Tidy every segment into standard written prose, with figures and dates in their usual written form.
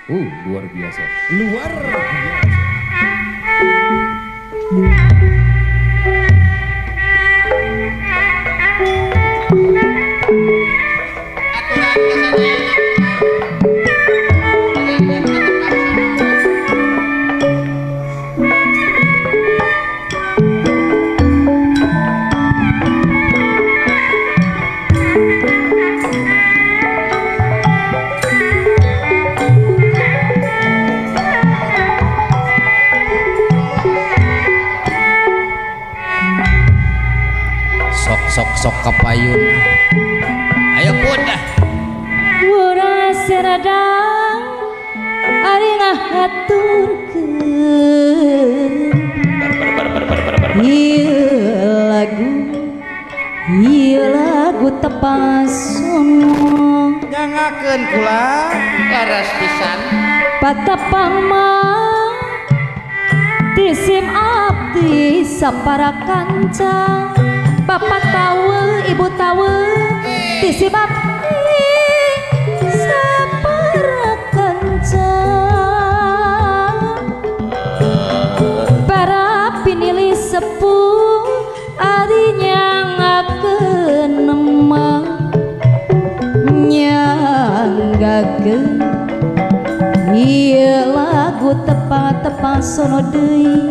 Luar biasa. Luar biasa. Sok kapayun. Ayo pun dah. Urang seradang ari ngahaturkeun ieu lagu tepasono nyangakeun kula laras pisan patepang mah tisim abdi sapara kanca bapak tahu ibu tahu tisim abdi sapara kanca para pinilih sepuh adinya ngakeun mah nyanggakeun ieu lagu tepa-tepa sono deui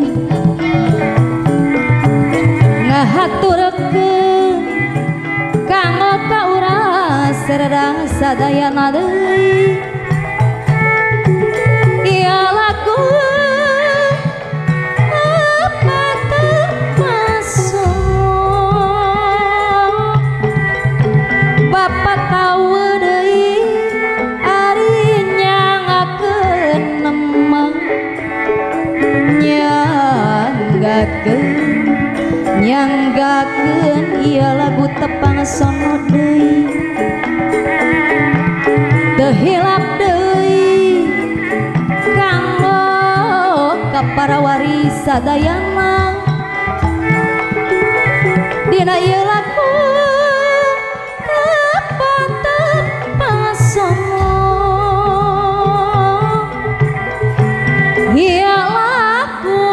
ngahaturkeun kanggo ka urang seredang sadayana deui ieu lagu tepa-tepa sono bapak tahu deui ari nyangakeun nemang nyanggakeun ieu lagu tepang sono deui teu hilap deui kanggo ka para waris sadayana dina ieu lagu tepa-tepa sono ieu lagu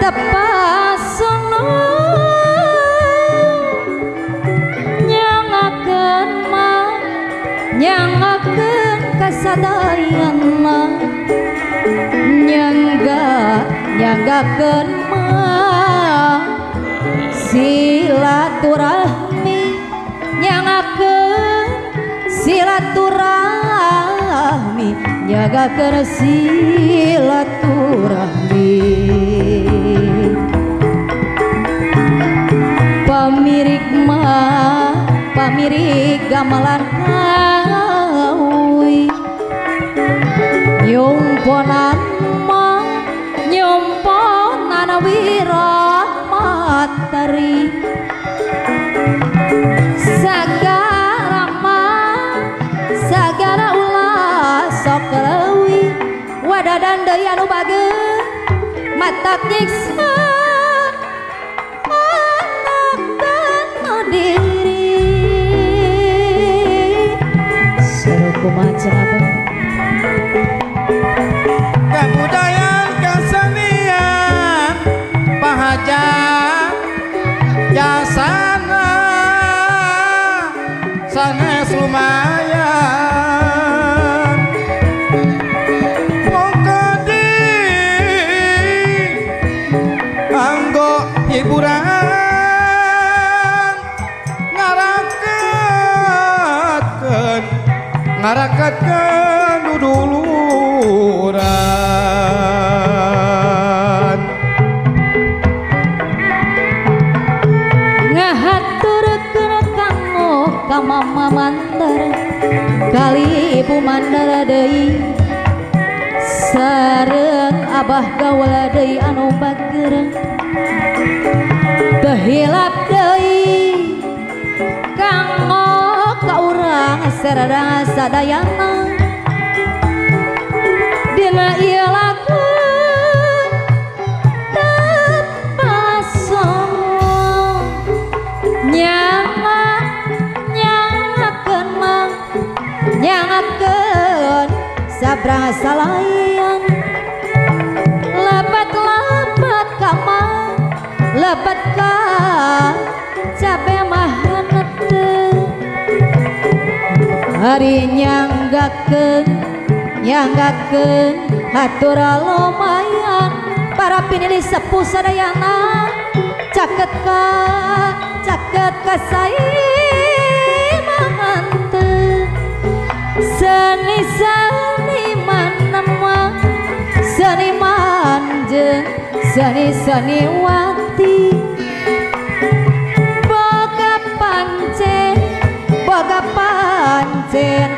tepasono nyangakeun mah nyangakeun kasadayana nyanggakeun mah silaturahmi nyangakeun silaturahmi nyanggakeun silaturahmi pamirig gamelan kawi nyumponan mah nyumponan wirahmatari sagara ulah sok leuwih wadadan deui anu bageun matak nyiksa kebudayaan kesenian pahajat jasana sanes lumayan mongkodi anggo hiburan ngarakatkeun duduluran ngahaturkeun kanggo ka mama mandar kali ibu mandar deui sareng abah gaul deui anu bageureung teu hilap deui kanggo ka urang seredang sadayana dina ieu lagu tepasono nyangakeun mah nyangakeun prasalayan lebat kamar lebat ka capek mahanet hari nyanggakeun hatur lumayan para pinilih sepuh sadayana caket ka saiman teu seni nama seniman jeung seniwati boga pancen